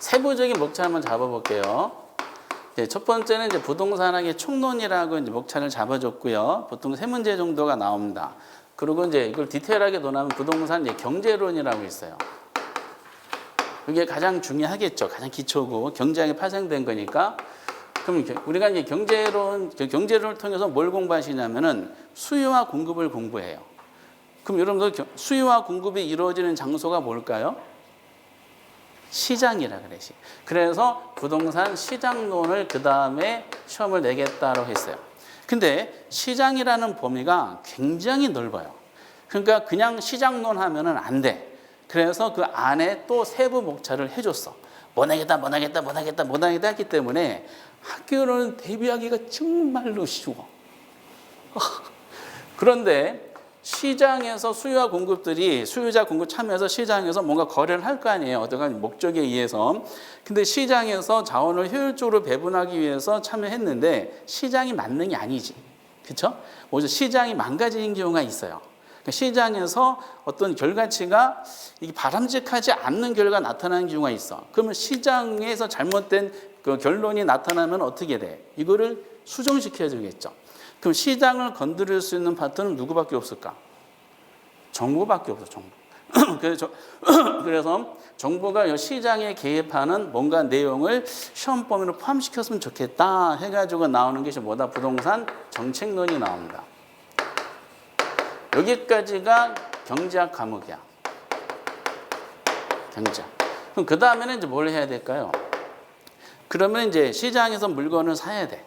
세부적인 목차 한번 잡아볼게요. 네, 첫 번째는 이제 부동산학의 총론이라고 이제 목차를 잡아줬고요. 보통 세 문제 정도가 나옵니다. 그리고 이제 이걸 디테일하게 논하면 부동산 이제 경제론이라고 있어요. 이게 가장 중요하겠죠. 가장 기초고 경제학이 파생된 거니까. 그럼 우리가 이제 경제론을 통해서 뭘 공부하시냐면은 수요와 공급을 공부해요. 그럼 여러분들 수요와 공급이 이루어지는 장소가 뭘까요? 시장이라 그래. 그래서 부동산 시장론을 그 다음에 시험을 내겠다고 했어요. 근데 시장이라는 범위가 굉장히 넓어요. 그러니까 그냥 시장론 하면은 안 돼. 그래서 그 안에 또 세부 목차를 해줬어. 못 하겠다 했기 때문에 학교로는 대비하기가 정말로 쉬워. 그런데 시장에서 수요와 공급들이 수요자 공급 참여해서 시장에서 뭔가 거래를 할 거 아니에요. 어떤 목적에 의해서. 근데 시장에서 자원을 효율적으로 배분하기 위해서 참여했는데 시장이 만능이 아니지. 그렇죠? 오히려 시장이 망가지는 경우가 있어요. 시장에서 어떤 결과치가 바람직하지 않는 결과가 나타나는 경우가 있어. 그러면 시장에서 잘못된 그 결론이 나타나면 어떻게 돼? 이거를 수정시켜야 되겠죠. 그럼 시장을 건드릴 수 있는 파트는 누구밖에 없을까? 정부밖에 없어, 정부. 그래서 정부가 시장에 개입하는 뭔가 내용을 시험 범위로 포함시켰으면 좋겠다 해가지고 나오는 것이 뭐다? 부동산 정책론이 나옵니다. 여기까지가 경제학 과목이야. 경제학. 그럼 그 다음에는 이제 뭘 해야 될까요? 그러면 이제 시장에서 물건을 사야 돼.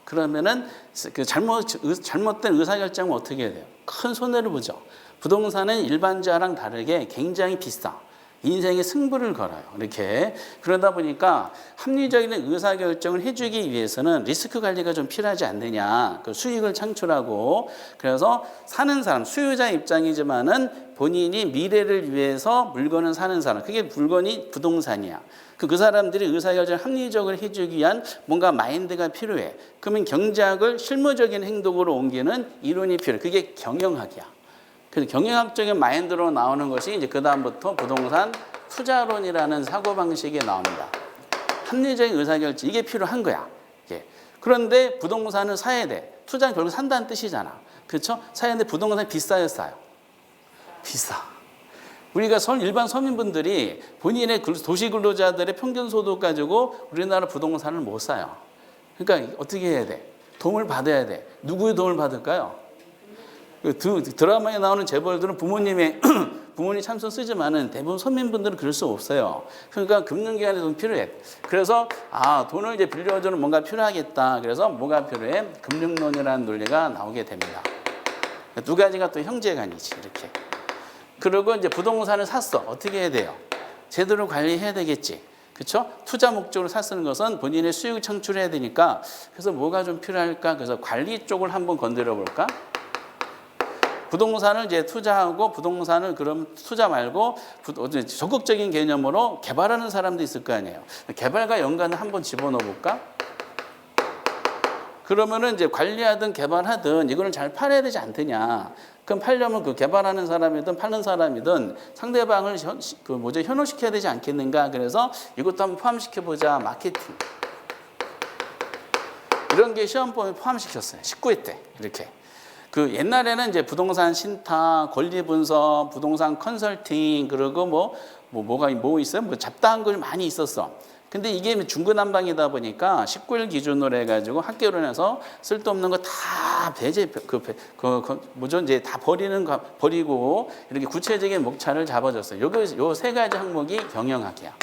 그러면은 그 잘못된 의사결정은 어떻게 해야 돼요? 큰 손해를 보죠. 부동산은 일반자랑 다르게 굉장히 비싸. 인생의 승부를 걸어요. 이렇게. 그러다 보니까 합리적인 의사결정을 해주기 위해서는 리스크 관리가 좀 필요하지 않느냐. 그 수익을 창출하고. 그래서 사는 사람, 수요자 입장이지만은 본인이 미래를 위해서 물건을 사는 사람. 그게 물건이 부동산이야. 그 사람들이 의사결정을 합리적으로 해주기 위한 뭔가 마인드가 필요해. 그러면 경제학을 실무적인 행동으로 옮기는 이론이 필요해. 그게 경영학이야. 그래서 경영학적인 마인드로 나오는 것이 이제 그다음부터 부동산 투자론이라는 사고방식이 나옵니다. 합리적인 의사결정, 이게 필요한 거야. 이게. 그런데 부동산을 사야 돼. 투자는 결국 산다는 뜻이잖아. 그렇죠? 사야 되는데 부동산이 비싸요, 싸요? 비싸. 우리가 일반 서민분들이 본인의 도시 근로자들의 평균 소득 가지고 우리나라 부동산을 못 사요. 그러니까 어떻게 해야 돼? 도움을 받아야 돼. 누구의 도움을 받을까요? 드라마에 나오는 재벌들은 부모님 참선 쓰지만은 대부분 서민분들은 그럴 수 없어요. 그러니까 금융기관에 돈 필요해. 그래서 돈을 이제 빌려주는 뭔가 필요하겠다. 그래서 뭐가 필요해? 금융론이라는 논리가 나오게 됩니다. 두 가지가 또 형제간이지 이렇게. 그리고 이제 부동산을 샀어. 어떻게 해야 돼요? 제대로 관리해야 되겠지. 그렇죠? 투자 목적으로 샀는 것은 본인의 수익을 창출해야 되니까 그래서 뭐가 좀 필요할까? 그래서 관리 쪽을 한번 건드려 볼까? 부동산을 이제 투자하고 부동산을 그럼 투자 말고 적극적인 개념으로 개발하는 사람도 있을 거 아니에요. 개발과 연관을 한번 집어넣어 볼까? 그러면은 이제 관리하든 개발하든 이거는 잘 팔아야 되지 않느냐. 그럼 팔려면 그 개발하는 사람이든 파는 사람이든 상대방을 현혹시켜야 되지 않겠는가. 그래서 이것도 한번 포함시켜보자. 마케팅. 이런 게 시험 범위에 포함시켰어요. 19회 때 이렇게. 그 옛날에는 이제 부동산 신탁, 권리 분석, 부동산 컨설팅 그리고 뭐가 있어요? 잡다한 걸 많이 있었어. 근데 이게 중구난방이다 보니까 19일 기준으로 해가지고 학교론에서 쓸데없는 거 다 이제 다 버리고 이렇게 구체적인 목차를 잡아줬어요. 요 세 가지 항목이 경영학이야.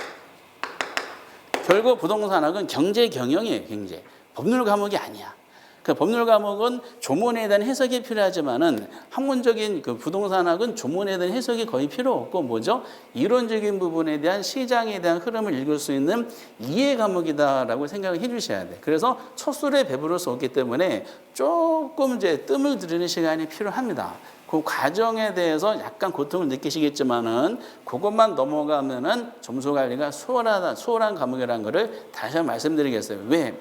결국 부동산학은 경제 경영이에요, 경제. 법률 과목이 아니야. 그 법률 과목은 조문에 대한 해석이 필요하지만은 학문적인 그 부동산학은 조문에 대한 해석이 거의 필요 없고 뭐죠? 이론적인 부분에 대한 시장에 대한 흐름을 읽을 수 있는 이해 과목이다라고 생각을 해주셔야 돼. 그래서 첫 술에 배부를 수 없기 때문에 조금 이제 뜸을 들이는 시간이 필요합니다. 그 과정에 대해서 약간 고통을 느끼시겠지만은 그것만 넘어가면은 점수 관리가 수월한 과목이라는 것을 다시 한번 말씀드리겠어요. 왜?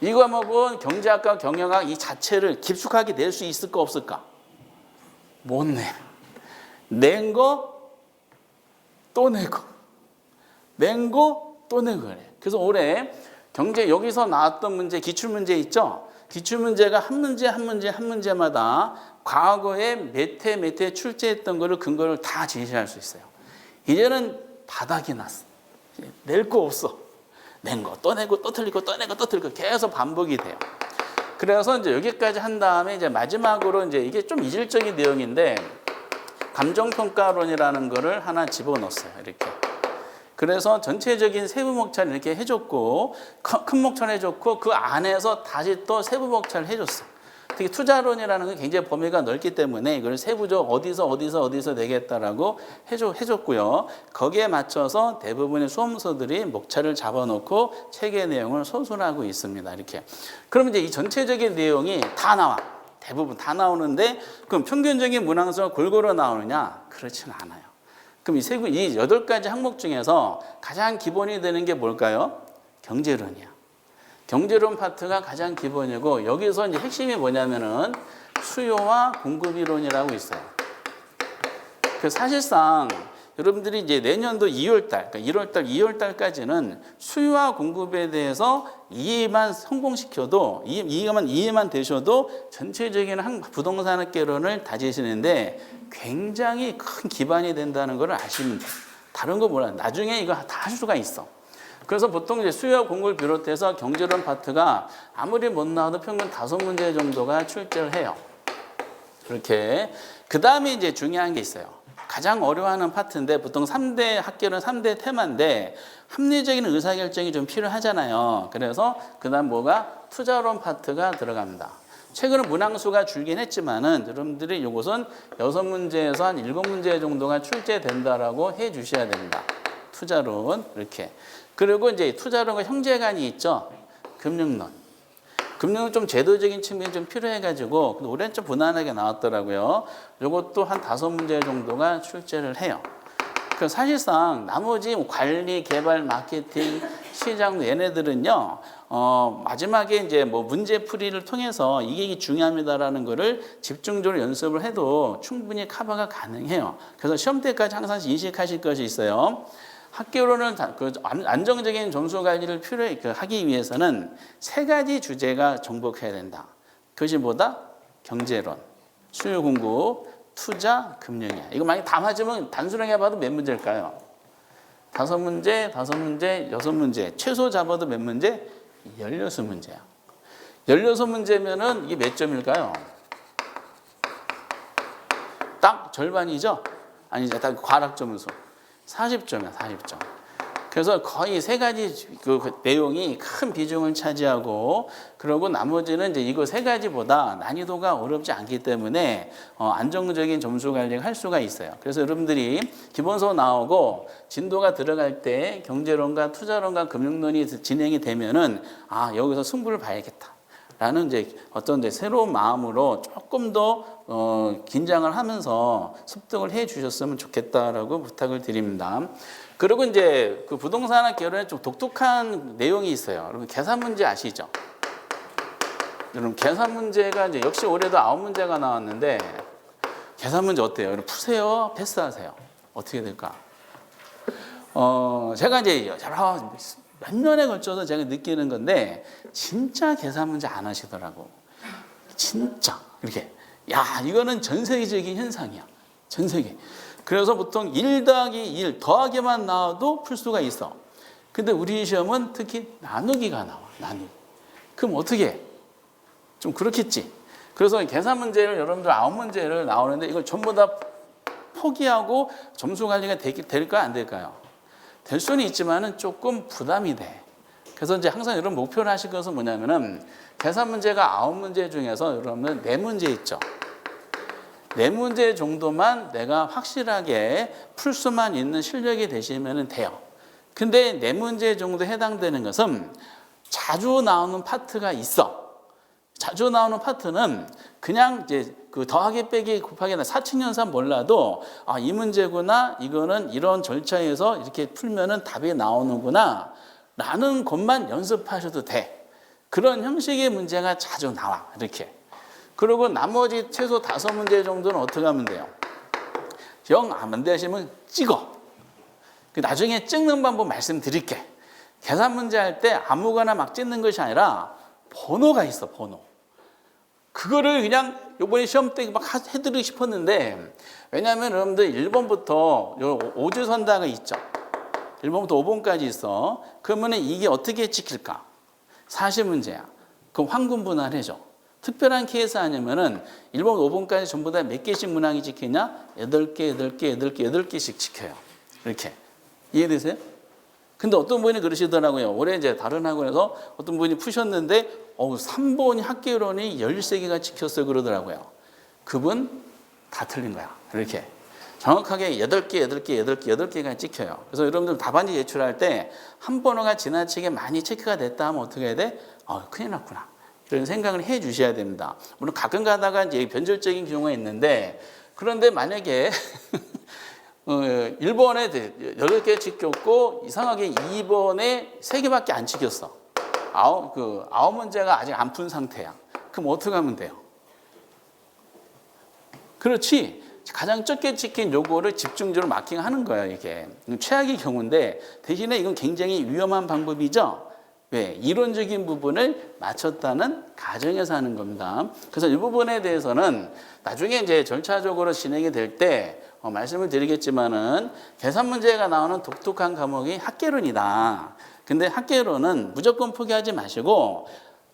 이 과목은 경제학과 경영학 이 자체를 깊숙하게 낼 수 있을까 없을까? 못 내. 낸 거 또 내고 낸 거 또 내고 그래. 그래서 올해 경제 여기서 나왔던 문제, 기출문제 있죠? 기출문제가 한 문제마다 과거에 몇 회 출제했던 거를 근거를 다 제시할 수 있어요. 이제는 바닥이 났어. 낼 거 없어. 낸 거 또 내고 또 틀리고 또 내고 또 틀리고 계속 반복이 돼요. 그래서 이제 여기까지 한 다음에 이제 마지막으로 이제 이게 좀 이질적인 내용인데 감정평가론이라는 거를 하나 집어넣었어요. 이렇게. 그래서 전체적인 세부 목차를 이렇게 해줬고 큰 목차를 해줬고 그 안에서 다시 또 세부 목차를 해줬어. 특히 투자론이라는 건 굉장히 범위가 넓기 때문에 이걸 세부적 어디서 내겠다라고 해줬고요. 거기에 맞춰서 대부분의 수험서들이 목차를 잡아놓고 책의 내용을 소술하고 있습니다. 이렇게. 그럼 이제 이 전체적인 내용이 다 나와. 대부분 다 나오는데 그럼 평균적인 문항수가 골고루 나오느냐? 그렇지는 않아요. 그럼 이 8가지 항목 중에서 가장 기본이 되는 게 뭘까요? 경제론이야. 경제론 파트가 가장 기본이고 여기서 이제 핵심이 뭐냐면은 수요와 공급 이론이라고 있어요. 그 사실상 여러분들이 이제 내년도 2월달, 그러니까 1월달, 2월달까지는 수요와 공급에 대해서 이해만 성공시켜도 이해만 되셔도 전체적인 부동산학개론을 다지시는데 굉장히 큰 기반이 된다는 걸 아시면 돼요. 다른 거 몰라요. 나중에 이거 다 할 수가 있어. 그래서 보통 이제 수요와 공급을 비롯해서 경제론 파트가 아무리 못 나와도 평균 5문제 정도가 출제를 해요. 그렇게. 그 다음에 이제 중요한 게 있어요. 가장 어려워하는 파트인데 보통 3대 학계론 3대 테마인데 합리적인 의사결정이 좀 필요하잖아요. 그래서 그 다음 뭐가 투자론 파트가 들어갑니다. 최근에 문항수가 줄긴 했지만은 여러분들이 이것은 6문제에서 한 7문제 정도가 출제된다라고 해 주셔야 됩니다. 투자론 이렇게. 그리고 이제 투자론과 형제관이 있죠. 금융론. 금융은 좀 제도적인 측면이 좀 필요해가지고 올해는 좀 무난하게 나왔더라고요. 이것도 한 5문제 정도가 출제를 해요. 그 사실상 나머지 관리, 개발, 마케팅, 시장 얘네들은요. 마지막에 이제 뭐 문제풀이를 통해서 이게 중요합니다라는 거를 집중적으로 연습을 해도 충분히 커버가 가능해요. 그래서 시험 때까지 항상 인식하실 것이 있어요. 학교로는 안정적인 점수 관리를 하기 위해서는 3가지 주제가 정복해야 된다. 그것이 뭐다? 경제론, 수요 공급, 투자, 금융이야. 이거 만약 다 맞으면 단순하게 봐도 몇 문제일까요? 5문제, 6문제. 최소 잡아도 몇 문제? 16문제야. 16문제면은 이게 몇 점일까요? 딱 절반이죠? 아니죠. 딱 과락점수. 40점이야, 40점. 그래서 거의 3가지 그 내용이 큰 비중을 차지하고 그러고 나머지는 이제 이거 3가지보다 난이도가 어렵지 않기 때문에 안정적인 점수 관리를 할 수가 있어요. 그래서 여러분들이 기본서 나오고 진도가 들어갈 때 경제론과 투자론과 금융론이 진행이 되면은 여기서 승부를 봐야겠다. 라는 이제 어떤 이제 새로운 마음으로 조금 더 긴장을 하면서 습득을 해 주셨으면 좋겠다라고 부탁을 드립니다. 그리고 이제 그 부동산학 개론에 좀 독특한 내용이 있어요. 여러분 계산 문제 아시죠? 여러분 계산 문제가 이제 역시 올해도 9문제가 나왔는데 계산 문제 어때요? 여러분 푸세요? 패스하세요? 어떻게 될까? 제가 이제 몇 년에 걸쳐서 제가 느끼는 건데 진짜 계산 문제 안 하시더라고. 진짜 이렇게 이거는 전 세계적인 현상이야. 전 세계. 그래서 보통 1 더하기 1 더하기만 나와도 풀 수가 있어. 근데 우리 시험은 특히 나누기가 나와. 나누기. 그럼 어떻게 해? 좀 그렇겠지. 그래서 계산 문제를 여러분들 9문제를 나오는데 이걸 전부 다 포기하고 점수 관리가 될까 안 될까요? 될 수는 있지만은 조금 부담이 돼. 그래서 이제 항상 여러분 목표를 하실 것은 뭐냐면은 계산 문제가 9문제 중에서 여러분은 4문제 있죠. 4문제 정도만 내가 확실하게 풀 수만 있는 실력이 되시면 돼요. 근데 4문제 정도 해당되는 것은 자주 나오는 파트가 있어. 자주 나오는 파트는 그냥 이제 그 더하기 빼기 곱하기 사칙연산 몰라도 이 문제구나, 이거는 이런 절차에서 이렇게 풀면은 답이 나오는구나 라는 것만 연습하셔도 돼. 그런 형식의 문제가 자주 나와. 이렇게. 그리고 나머지 최소 5문제 정도는 어떻게 하면 돼요? 영 안 되시면 찍어. 나중에 찍는 방법 말씀드릴게. 계산 문제 할 때 아무거나 막 찍는 것이 아니라 번호가 있어, 번호. 그거를 그냥 요번에 시험 때 막 해드리고 싶었는데, 왜냐하면 여러분들 1번부터 오주선다가 있죠. 1번부터 5번까지 있어. 그러면 이게 어떻게 찍힐까? 사실 문제야. 그럼 황금 분할해줘. 특별한 케이스 아니면은 1번, 5번까지 전부 다 몇 개씩 문항이 찍히냐? 8개, 8개, 8개, 8개씩 찍혀요. 이렇게. 이해되세요? 근데 어떤 분이 그러시더라고요. 올해 이제 다른 학원에서 어떤 분이 푸셨는데, 3번이 학계론이 13개가 찍혔어요. 그러더라고요. 그분 다 틀린 거야. 이렇게. 정확하게 8개, 8개, 8개, 8개가 찍혀요. 그래서 여러분들 답안지 제출할 때 한 번호가 지나치게 많이 체크가 됐다 하면 어떻게 해야 돼? 큰일 났구나. 이런 생각을 해 주셔야 됩니다. 물론 가끔 가다가 이제 변절적인 경우가 있는데, 그런데 만약에 1번에 8개 찍혔고 이상하게 2번에 3개밖에 안 찍혔어. 9문제가 아직 안 푼 상태야. 그럼 어떻게 하면 돼요? 그렇지. 가장 적게 찍힌 요거를 집중적으로 마킹하는 거예요, 이게. 최악의 경우인데, 대신에 이건 굉장히 위험한 방법이죠. 왜? 이론적인 부분을 맞췄다는 가정에서 하는 겁니다. 그래서 이 부분에 대해서는 나중에 이제 절차적으로 진행이 될 때 말씀을 드리겠지만은, 계산 문제가 나오는 독특한 과목이 학계론이다. 근데 학계론은 무조건 포기하지 마시고,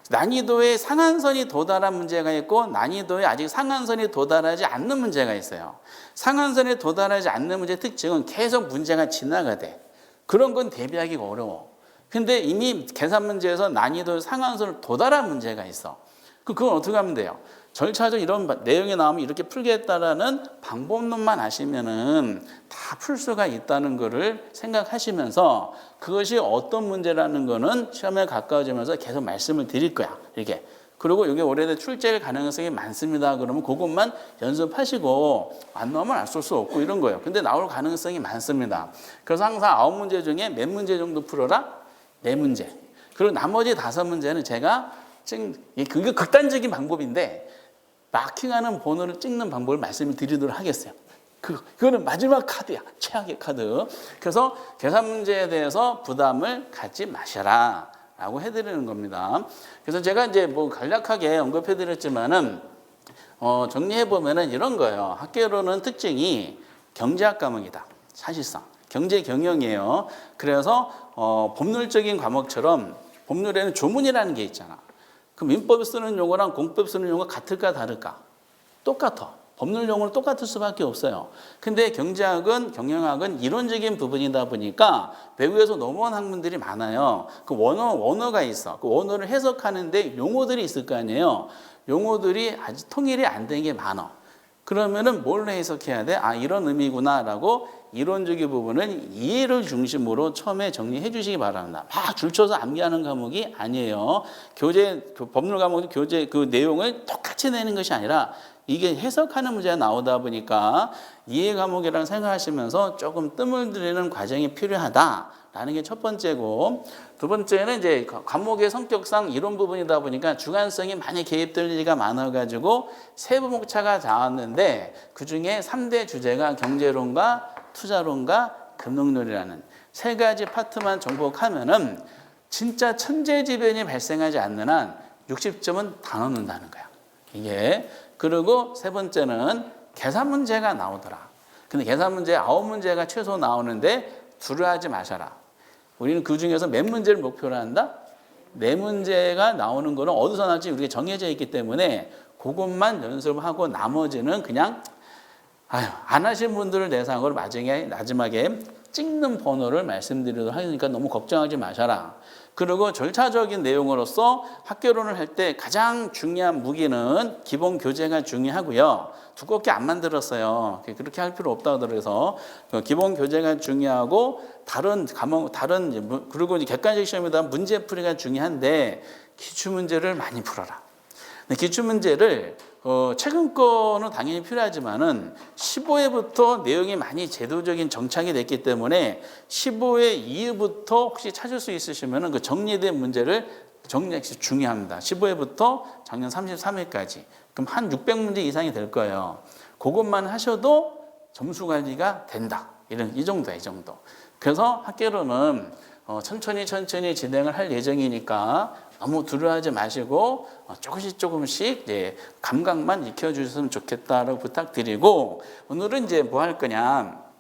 난이도의 상한선이 도달한 문제가 있고 난이도에 아직 상한선이 도달하지 않는 문제가 있어요. 상한선에 도달하지 않는 문제의 특징은 계속 문제가 지나가대. 그런 건 대비하기가 어려워. 근데 이미 계산 문제에서 난이도 상한선을 도달한 문제가 있어. 그건 어떻게 하면 돼요? 절차적 이런 내용이 나오면 이렇게 풀겠다라는 방법론만 아시면은 다 풀 수가 있다는 것을 생각하시면서, 그것이 어떤 문제라는 거는 시험에 가까워지면서 계속 말씀을 드릴 거야. 이렇게. 그리고 이게 올해 출제할 가능성이 많습니다. 그러면 그것만 연습하시고 안 나오면 안 쓸 수 없고 이런 거예요. 근데 나올 가능성이 많습니다. 그래서 항상 9문제 중에 몇 문제 정도 풀어라? 4문제. 그리고 나머지 5문제는 제가 지금 그게 극단적인 방법인데 마킹하는 번호를 찍는 방법을 말씀을 드리도록 하겠어요. 그거는 마지막 카드야. 최악의 카드. 그래서 계산 문제에 대해서 부담을 갖지 마셔라 라고 해드리는 겁니다. 그래서 제가 이제 뭐 간략하게 언급해드렸지만은, 정리해보면은 이런 거예요. 학계론은 특징이 경제학 과목이다. 사실상. 경제 경영이에요. 그래서, 법률적인 과목처럼 법률에는 조문이라는 게 있잖아. 그럼 민법 쓰는 용어랑 공법 쓰는 용어가 같을까 다를까? 똑같아. 법률 용어는 똑같을 수밖에 없어요. 근데 경제학은, 경영학은 이론적인 부분이다 보니까 외국에서 넘어온 학문들이 많아요. 그 원어가 있어. 그 원어를 해석하는데 용어들이 있을 거 아니에요. 용어들이 아직 통일이 안 된 게 많아. 그러면은 뭘로 해석해야 돼? 이런 의미구나라고 이론적인 부분은 이해를 중심으로 처음에 정리해 주시기 바랍니다. 막 줄쳐서 암기하는 과목이 아니에요. 법률 과목도 교재 그 내용을 똑같이 내는 것이 아니라 이게 해석하는 문제가 나오다 보니까 이해 과목이라고 생각하시면서 조금 뜸을 들이는 과정이 필요하다라는 게 첫 번째고, 두 번째는 이제 과목의 성격상 이론 부분이다 보니까 주관성이 많이 개입될 일이 많아가지고 세부목차가 나왔는데 그 중에 3대 주제가 경제론과 투자론과 금융론이라는 3가지 파트만 정복하면은 진짜 천재지변이 발생하지 않는 한 60점은 다 넣는다는 거야. 이게. 그리고 세 번째는 계산 문제가 나오더라. 근데 계산 문제 9문제가 최소 나오는데 두려워하지 마셔라. 우리는 그 중에서 몇 문제를 목표로 한다? 4문제가 나오는 거는 어디서 나올지 우리가 정해져 있기 때문에 그것만 연습하고 나머지는 그냥 안 하신 분들을 대상으로 마지막에 찍는 번호를 말씀드리도록 하니까 너무 걱정하지 마셔라. 그리고 절차적인 내용으로서 학계론을 할 때 가장 중요한 무기는 기본 교재가 중요하고요. 두껍게 안 만들었어요. 그렇게 할 필요 없다고 그래서 기본 교재가 중요하고 다른 과목, 그리고 객관식 시험에다 문제풀이가 중요한데 기출문제를 많이 풀어라. 기출문제를 최근 거는 당연히 필요하지만은 15회부터 내용이 많이 제도적인 정착이 됐기 때문에 15회 이후부터 혹시 찾을 수 있으시면은 그 정리된 문제를 정리하기 중요합니다. 15회부터 작년 33회까지. 그럼 한 600문제 이상이 될 거예요. 그것만 하셔도 점수 관리가 된다. 이 정도야, 이 정도. 그래서 학계론은 천천히 진행을 할 예정이니까 너무 두려워하지 마시고 조금씩 이제 감각만 익혀주셨으면 좋겠다라고 부탁드리고, 오늘은 이제 뭐 할 거냐,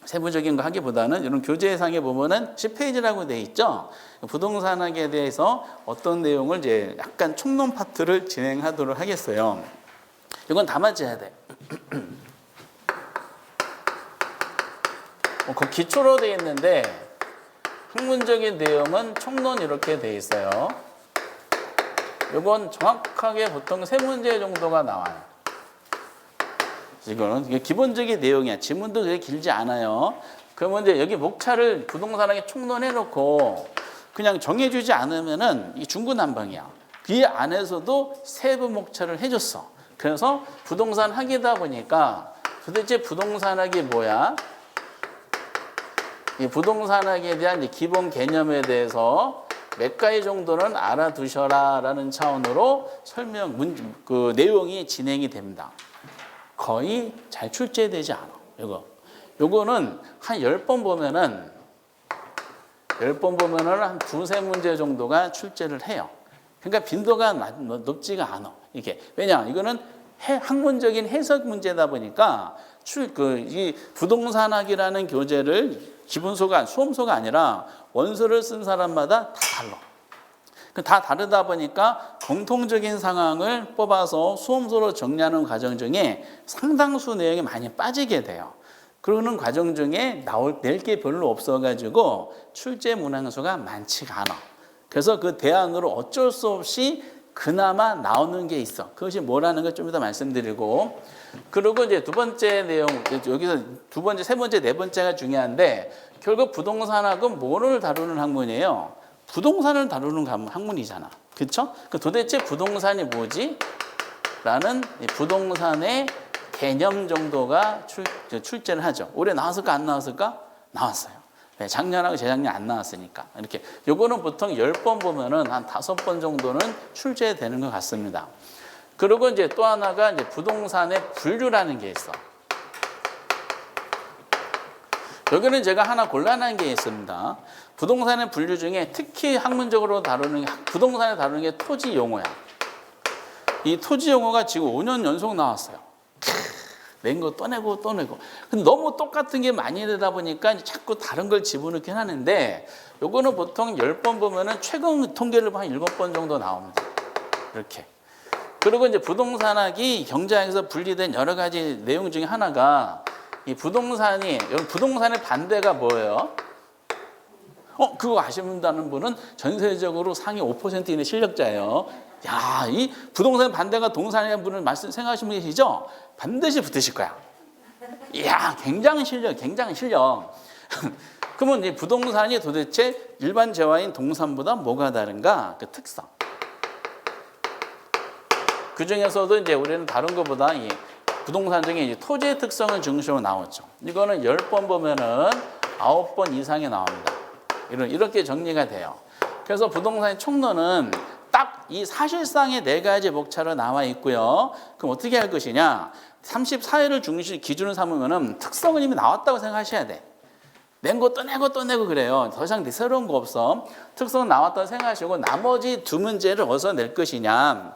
세부적인 거 하기보다는 이런 교재상에 보면은 10페이지라고 돼 있죠. 부동산학에 대해서 어떤 내용을 이제 약간 총론 파트를 진행하도록 하겠어요. 이건 다 맞춰야 돼. 그 기초로 돼 있는데 학문적인 내용은 총론 이렇게 돼 있어요. 이건 정확하게 보통 3문제 정도가 나와요. 이거는 이게 기본적인 내용이야. 지문도 그렇게 길지 않아요. 그러면 이제 여기 목차를 부동산학에 총론해 놓고 그냥 정해주지 않으면은 이 중구난방이야. 그 안에서도 세부 목차를 해줬어. 그래서 부동산 학이다 보니까 도대체 부동산학이 뭐야? 이 부동산학에 대한 기본 개념에 대해서 몇 가지 정도는 알아두셔라라는 차원으로 그 내용이 진행이 됩니다. 거의 잘 출제되지 않아. 요거는 한 10번 보면은 한 2-3문제 정도가 출제를 해요. 그러니까 빈도가 높지가 않아. 이게 왜냐? 이거는 학문적인 해석 문제다 보니까 이 부동산학이라는 교재를 기본소가 수험소가 아니라 원서를 쓴 사람마다 다 달라. 다 다르다 보니까 공통적인 상황을 뽑아서 수험소로 정리하는 과정 중에 상당수 내용이 많이 빠지게 돼요. 그러는 과정 중에 낼 게 별로 없어가지고 출제 문항수가 많지가 않아. 그래서 그 대안으로 어쩔 수 없이 그나마 나오는 게 있어. 그것이 뭐라는 걸 좀 이따 말씀드리고, 그리고 이제 두 번째 내용, 여기서 두 번째, 세 번째, 네 번째가 중요한데, 결국 부동산학은 뭐를 다루는 학문이에요? 부동산을 다루는 학문이잖아. 그렇죠? 도대체 부동산이 뭐지? 라는 부동산의 개념 정도가 출제를 하죠. 올해 나왔을까 안 나왔을까? 나왔어요. 작년하고 재작년 안 나왔으니까. 이렇게. 요거는 보통 10번 보면은 한 5번 정도는 출제되는 것 같습니다. 그리고 이제 또 하나가 이제 부동산의 분류라는 게 있어. 여기는 제가 하나 곤란한 게 있습니다. 부동산의 분류 중에 특히 학문적으로 부동산을 다루는 게 토지 용어야. 이 토지 용어가 지금 5년 연속 나왔어요. 낸 거 또 내고. 근데 너무 똑같은 게 많이 되다 보니까 자꾸 다른 걸 집어넣긴 하는데, 요거는 보통 10번 보면은 최근 통계를 한 7번 정도 나옵니다. 이렇게. 그리고 이제 부동산학이 경제학에서 분리된 여러 가지 내용 중에 하나가 이 부동산의 반대가 뭐예요? 그거 아시는 분은 전세적으로 상위 5% 이내 실력자예요. 야, 이 부동산 반대가 동산이라는 분을 생각하시는 분 계시죠? 반드시 붙으실 거야. 이야, 굉장히 실력. 그러면 이 부동산이 도대체 일반 재화인 동산보다 뭐가 다른가? 그 특성. 그 중에서도 이제 우리는 다른 것보다 이 부동산 중에 이제 토지의 특성을 중심으로 나오죠. 이거는 10번 보면은 9번 이상이 나옵니다. 이렇게 정리가 돼요. 그래서 부동산의 총론은 딱 이 사실상의 4가지 목차로 나와 있고요. 그럼 어떻게 할 것이냐? 34회를 기준으로 삼으면은 특성은 이미 나왔다고 생각하셔야 돼. 낸 거 또 내고 그래요. 더 이상 새로운 거 없어. 특성은 나왔다고 생각하시고 나머지 2문제를 어디서 낼 것이냐?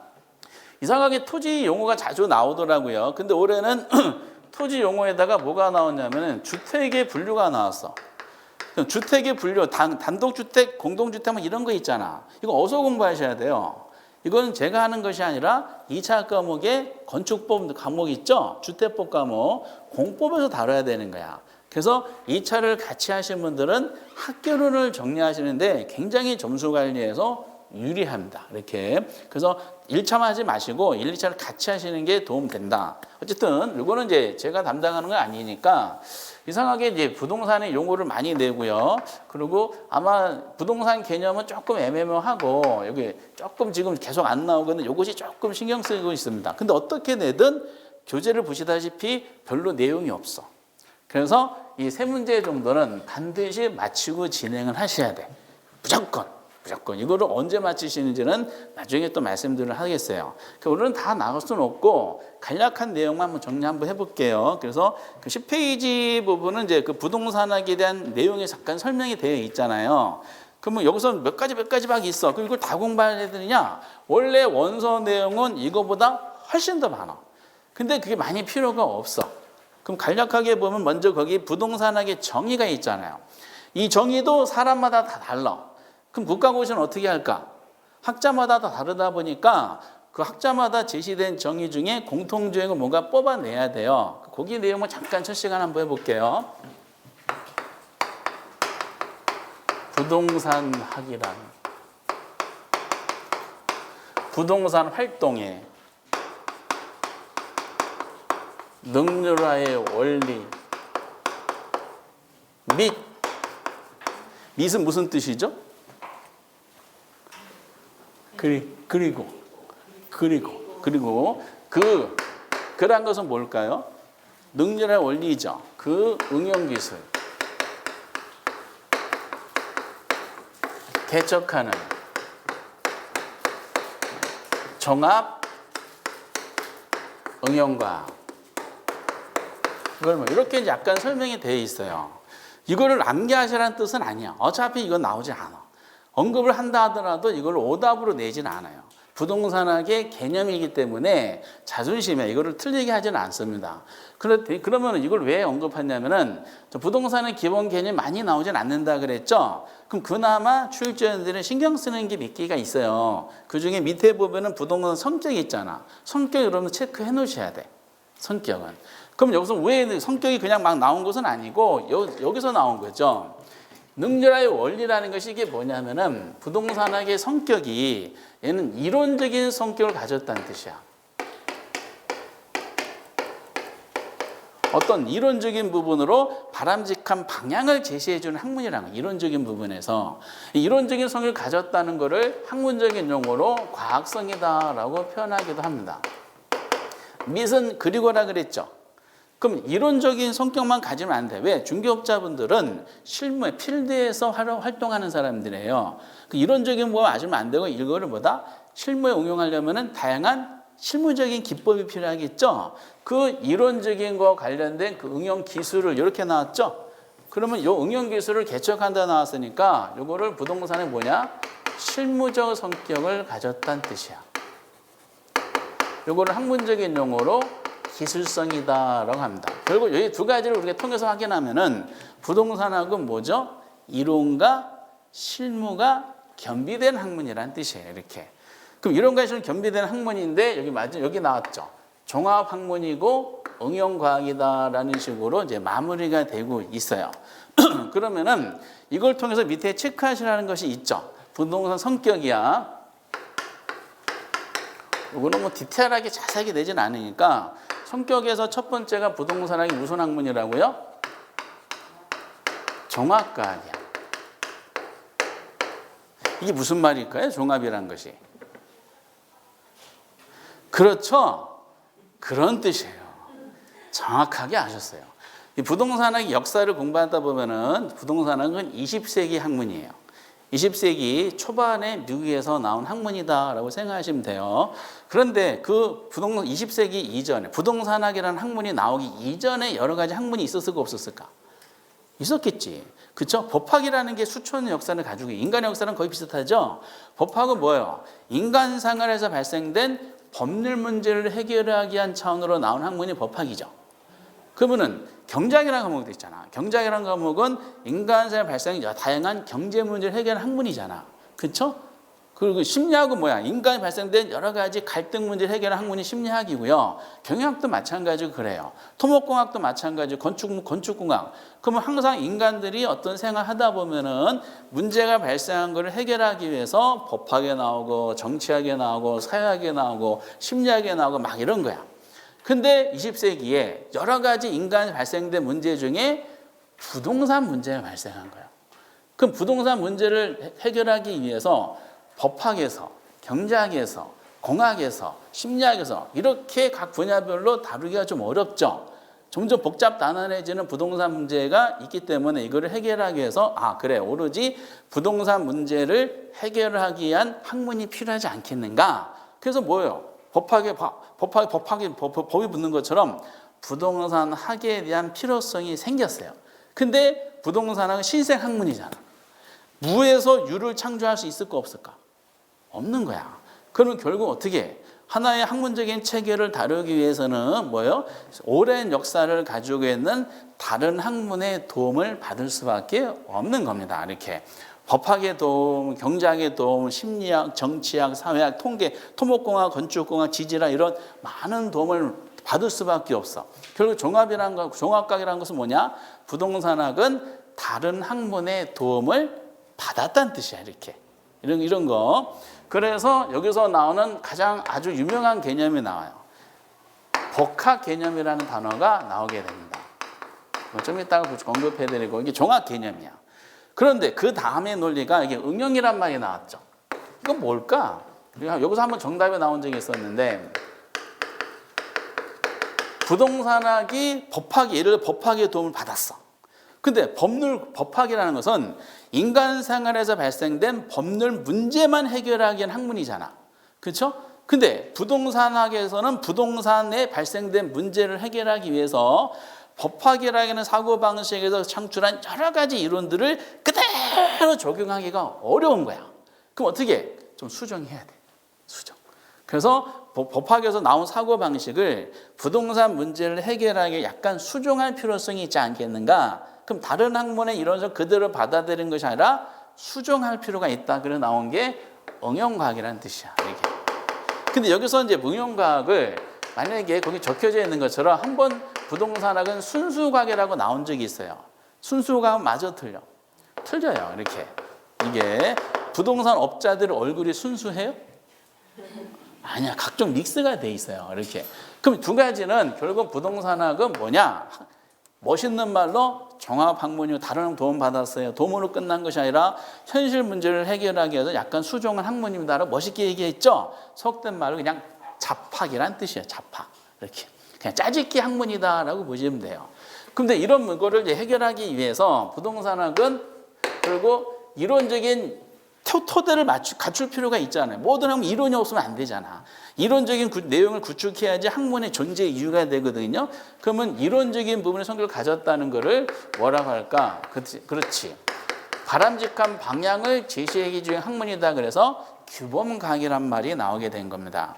이상하게 토지 용어가 자주 나오더라고요. 근데 올해는 토지 용어에다가 뭐가 나왔냐면 주택의 분류가 나왔어. 주택의 분류, 단독주택, 공동주택 이런 거 있잖아. 이거 어디서 공부하셔야 돼요? 이건 제가 하는 것이 아니라 2차 과목에 건축법 과목 있죠? 주택법 과목, 공법에서 다뤄야 되는 거야. 그래서 2차를 같이 하신 분들은 학교론을 정리하시는데 굉장히 점수 관리에서 유리합니다. 이렇게. 그래서 1차만 하지 마시고 1, 2차를 같이 하시는 게 도움된다. 어쨌든 이거는 이제 제가 담당하는 건 아니니까 이상하게 이제 부동산의 용어를 많이 내고요. 그리고 아마 부동산 개념은 조금 애매모하고 여기 조금 지금 계속 안 나오거든요. 이것이 조금 신경 쓰이고 있습니다. 근데 어떻게 내든 교재를 보시다시피 별로 내용이 없어. 그래서 이 3문제 정도는 반드시 마치고 진행을 하셔야 돼. 무조건. 이거를 언제 마치시는지는 나중에 또 말씀드리도록 하겠어요. 오늘은 다 나갈 수는 없고 간략한 내용만 한번 정리 한번 해볼게요. 그래서 그 10페이지 부분은 이제 그 부동산학에 대한 내용이 잠깐 설명이 되어 있잖아요. 그러면 여기서 몇 가지 막 있어. 그럼 이걸 다 공부해야 되느냐? 원래 원서 내용은 이거보다 훨씬 더 많아. 근데 그게 많이 필요가 없어. 그럼 간략하게 보면 먼저 거기 부동산학의 정의가 있잖아요. 이 정의도 사람마다 다 달라. 그럼 국가고시는 어떻게 할까? 학자마다 다 다르다 보니까 그 학자마다 제시된 정의 중에 공통주행을 뭔가 뽑아내야 돼요. 거기 내용을 잠깐 첫 시간 한번 해볼게요. 부동산학이란 부동산 활동의 능률화의 원리 밑은 무슨 뜻이죠? 그리고 그란 것은 뭘까요? 능률화의 원리죠. 그 응용기술 개척하는 종합 응용과학. 이걸 뭐 이렇게 약간 설명이 되어 있어요. 이거를 암기하시라는 뜻은 아니야. 어차피 이건 나오지 않아. 언급을 한다 하더라도 이걸 오답으로 내지는 않아요. 부동산학의 개념이기 때문에 자존심에 이거를 틀리게 하지는 않습니다. 그러면 이걸 왜 언급하냐면은 부동산의 기본 개념이 많이 나오진 않는다 그랬죠. 그럼 그나마 출제자들은 신경 쓰는 게 몇 개가 있어요. 그 중에 밑에 보면은 부동산 성격이 있잖아. 성격 여러분 체크해 놓으셔야 돼. 성격은. 그럼 여기서 왜 성격이 그냥 막 나온 것은 아니고 여기서 나온 거죠. 능률화의 원리라는 것이 이게 뭐냐면은 부동산학의 성격이 얘는 이론적인 성격을 가졌다는 뜻이야. 어떤 이론적인 부분으로 바람직한 방향을 제시해주는 학문이라는 거야. 이론적인 부분에서 이론적인 성격을 가졌다는 것을 학문적인 용어로 과학성이다라고 표현하기도 합니다. 밑은 그리고라 그랬죠. 그럼 이론적인 성격만 가지면 안 돼. 왜? 중개업자분들은 실무에 필드에서 활동하는 사람들이에요. 그 이론적인 거 맞으면 안 되고 이거를 뭐다? 실무에 응용하려면은 다양한 실무적인 기법이 필요하겠죠. 그 이론적인 거 관련된 그 응용 기술을 이렇게 나왔죠. 그러면 이 응용 기술을 개척한다 나왔으니까 이거를 부동산에 뭐냐? 실무적 성격을 가졌다는 뜻이야. 이거를 학문적인 용어로 기술성이다라고 합니다. 결국 여기 두 가지를 우리가 통해서 확인하면은 부동산학은 뭐죠? 이론과 실무가 겸비된 학문이라는 뜻이에요. 이렇게. 그럼 이론과 실무 겸비된 학문인데 여기 나왔죠. 종합 학문이고 응용과학이다라는 식으로 이제 마무리가 되고 있어요. 그러면은 이걸 통해서 밑에 체크하시라는 것이 있죠. 부동산 성격이야. 이거는 뭐 디테일하게 자세하게 내진 않으니까 성격에서 첫 번째가 부동산학이 무슨 학문이라고요? 종합과학이야. 이게 무슨 말일까요? 종합이란 것이. 그렇죠. 그런 뜻이에요. 정확하게 아셨어요. 이 부동산학의 역사를 공부하다 보면은 부동산학은 20세기 학문이에요. 20세기 초반에 미국에서 나온 학문이다라고 생각하시면 돼요. 그런데 그 20세기 이전에 부동산학이라는 학문이 나오기 이전에 여러 가지 학문이 있었을까 없었을까? 있었겠지. 그렇죠? 법학이라는 게 수천 역사를 가지고 인간의 역사는 거의 비슷하죠. 법학은 뭐예요? 인간 생활에서 발생된 법률 문제를 해결하기 위한 차원으로 나온 학문이 법학이죠. 그러면은 경제학이라는 과목도 있잖아. 경제학이라는 과목은 인간 생활 발생한 다양한 경제 문제를 해결하는 학문이잖아. 그렇죠? 그리고 심리학은 뭐야? 인간이 발생된 여러 가지 갈등 문제를 해결하는 학문이 심리학이고요. 경영학도 마찬가지고 그래요. 토목공학도 마찬가지고 건축공학. 그러면 항상 인간들이 어떤 생활하다 보면은 문제가 발생한 것을 해결하기 위해서 법학에 나오고 정치학에 나오고 사회학에 나오고 심리학에 나오고 막 이런 거야. 근데 20세기에 여러 가지 인간이 발생된 문제 중에 부동산 문제가 발생한 거예요. 그럼 부동산 문제를 해결하기 위해서 법학에서, 경제학에서, 공학에서, 심리학에서 이렇게 각 분야별로 다루기가 좀 어렵죠. 점점 복잡 단단해지는 부동산 문제가 있기 때문에 이거를 해결하기 위해서 그래 오로지 부동산 문제를 해결하기 위한 학문이 필요하지 않겠는가. 그래서 뭐예요? 법이 붙는 것처럼 부동산 학에 대한 필요성이 생겼어요. 근데 부동산학은 신생 학문이잖아. 무에서 유를 창조할 수 있을까 없을까? 없는 거야. 그러면 결국 어떻게 해? 하나의 학문적인 체계를 다루기 위해서는 뭐예요? 오랜 역사를 가지고 있는 다른 학문의 도움을 받을 수밖에 없는 겁니다. 이렇게 법학의 도움, 경제학의 도움, 심리학, 정치학, 사회학, 통계, 토목공학, 건축공학, 지질학 이런 많은 도움을 받을 수밖에 없어. 결국 종합학이라는 것은 뭐냐? 부동산학은 다른 학문의 도움을 받았다는 뜻이야. 이렇게 이런 거. 그래서 여기서 나오는 가장 아주 유명한 개념이 나와요. 복합 개념이라는 단어가 나오게 됩니다. 좀 이따가 언급해드리고 이게 종합 개념이야. 그런데 그 다음의 논리가 이게 응용이란 말이 나왔죠. 이건 뭘까? 여기서 한번 정답이 나온 적이 있었는데 부동산학이 예를 들어 법학의 도움을 받았어. 근데 법학이라는 것은 인간 생활에서 발생된 법률 문제만 해결하기 위한 학문이잖아. 그렇죠? 근데 부동산학에서는 부동산에 발생된 문제를 해결하기 위해서 법학이라는 사고방식에서 창출한 여러 가지 이론들을 그대로 적용하기가 어려운 거야. 그럼 어떻게 해? 좀 수정해야 돼. 수정. 그래서 법학에서 나온 사고방식을 부동산 문제를 해결하기 약간 수정할 필요성이 있지 않겠는가? 그럼 다른 학문의 이론을 그대로 받아들인 것이 아니라 수정할 필요가 있다. 그래 나온 게 응용과학이라는 뜻이야. 이렇게. 근데 여기서 이제 응용과학을 만약에 거기 적혀져 있는 것처럼 한번 부동산학은 순수과학이라고 나온 적이 있어요. 순수과학은 마저 틀려요. 이렇게. 이게 부동산 업자들 얼굴이 순수해요? 아니야. 각종 믹스가 돼 있어요. 이렇게. 그럼 두 가지는 결국 부동산학은 뭐냐? 멋있는 말로 종합학문이고 다른 도움 받았어요. 도움으로 끝난 것이 아니라 현실 문제를 해결하기 위해서 약간 수정한 학문입니다라고 멋있게 얘기했죠. 속된 말로 그냥 잡학이란 뜻이에요. 잡학. 이렇게. 그냥 짜집기 학문이다라고 보시면 돼요. 그런데 이런 거를 해결하기 위해서 부동산학은 그리고 이론적인 토대를 갖출 필요가 있잖아요. 모든 학문 이론이 없으면 안 되잖아. 이론적인 내용을 구축해야지 학문의 존재 이유가 되거든요. 그러면 이론적인 부분의 성격을 가졌다는 것을 뭐라고 할까? 그렇지. 바람직한 방향을 제시하기 위한 학문이다. 그래서 규범과학이란 말이 나오게 된 겁니다.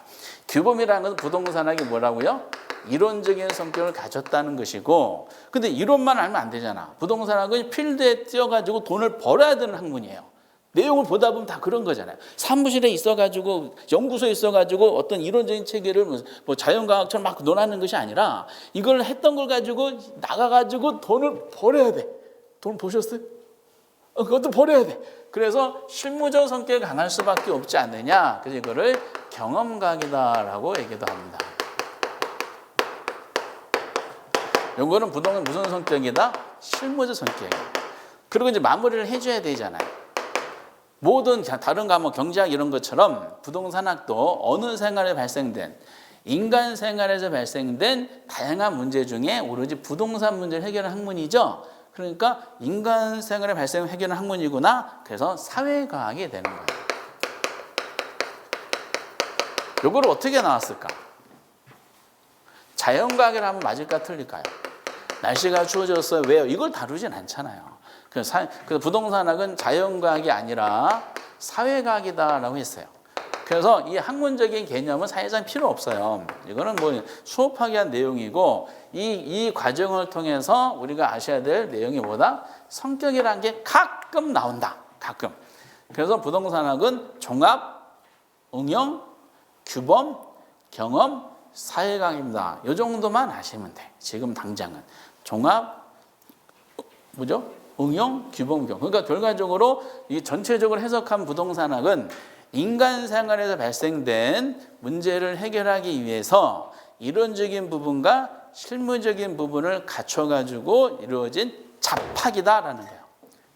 규범이라는 것은 부동산학이 뭐라고요? 이론적인 성격을 가졌다는 것이고, 근데 이론만 알면 안 되잖아. 부동산학은 필드에 뛰어가지고 돈을 벌어야 되는 학문이에요. 내용을 보다 보면 다 그런 거잖아요. 사무실에 있어가지고 연구소에 있어가지고 어떤 이론적인 체계를 뭐 자연과학처럼 막 논하는 것이 아니라 이걸 했던 걸 가지고 나가가지고 돈을 벌어야 돼. 돈 보셨어요? 그것도 벌어야 돼. 그래서 실무적 성격이 강할 수밖에 없지 않느냐. 그래서 이거를 경험과학이다라고 얘기도 합니다. 이거는 부동산 무슨 성격이다? 실무적 성격이다. 그리고 이제 마무리를 해줘야 되잖아요. 모든 다른 과목 경제학 이런 것처럼 부동산학도 어느 생활에 발생된 인간 생활에서 발생된 다양한 문제 중에 오로지 부동산 문제를 해결하는 학문이죠. 그러니까 인간 생활에 발생을 해결하는 학문이구나. 그래서 사회과학이 되는 거예요. 이걸 어떻게 나왔을까? 자연과학이라 하면 맞을까 틀릴까요? 날씨가 추워졌어요. 왜요? 이걸 다루진 않잖아요. 그래서 부동산학은 자연과학이 아니라 사회과학이다라고 했어요. 그래서 이 학문적인 개념은 사실상 필요 없어요. 이거는 뭐 수업하기 위한 내용이고 이 과정을 통해서 우리가 아셔야 될 내용이 뭐다? 성격이라는 게 가끔 나온다. 가끔. 그래서 부동산학은 종합, 응용, 규범, 경험, 사회과학입니다. 이 정도만 아시면 돼. 지금 당장은. 종합, 뭐죠? 응용, 규범, 경험. 그러니까 결과적으로 이 전체적으로 해석한 부동산학은 인간 생활에서 발생된 문제를 해결하기 위해서 이론적인 부분과 실무적인 부분을 갖춰가지고 이루어진 잡학이다라는 거예요.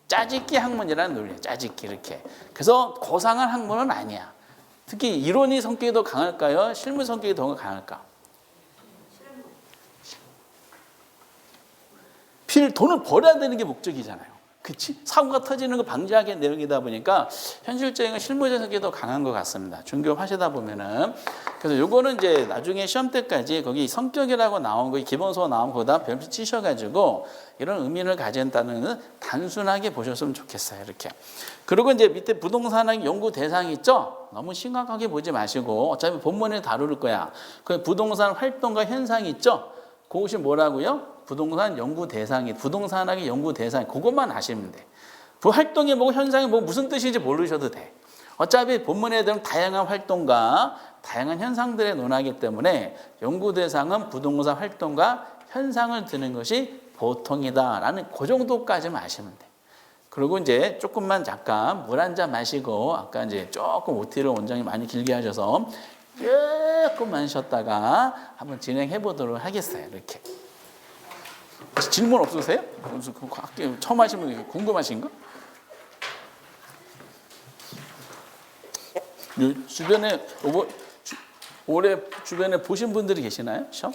짜집기 학문이라는 논리예요. 짜집기 이렇게. 그래서 고상한 학문은 아니야. 특히 이론이 성격이 더 강할까요? 실무 성격이 더 강할까? 돈을 벌어야 되는 게 목적이잖아요. 그치? 사고가 터지는 거 방지하기 내용이다 보니까 현실적인 실무적인 더 강한 것 같습니다. 중개업하시다 보면은. 그래서 요거는 이제 나중에 시험 때까지 거기 성격이라고 나온 거 기본서 나온 거다 별표 치셔가지고 이런 의미를 가진다는 단순하게 보셨으면 좋겠어요. 이렇게. 그리고 이제 밑에 부동산학 연구 대상 있죠? 너무 심각하게 보지 마시고 어차피 본문에 다룰 거야. 그 부동산 활동과 현상 있죠? 그것이 뭐라고요? 부동산 연구 대상이 부동산학의 연구 대상 그것만 아시면 돼. 그 활동이 뭐고 현상이 뭐 무슨 뜻인지 모르셔도 돼. 어차피 본문에 대한 다양한 활동과 다양한 현상들의 논하기 때문에 연구 대상은 부동산 활동과 현상을 드는 것이 보통이다라는 그 정도까지만 아시면 돼. 그리고 이제 조금만 잠깐 물 한 잔 마시고 아까 이제 조금 OT를 원장님 많이 길게 하셔서 조금만 쉬었다가 한번 진행해 보도록 하겠어요. 이렇게. 질문 없으세요? 처음 하시는 분 궁금하신 거? 주변에 올해 주변에 보신 분들이 계시나요? 시험?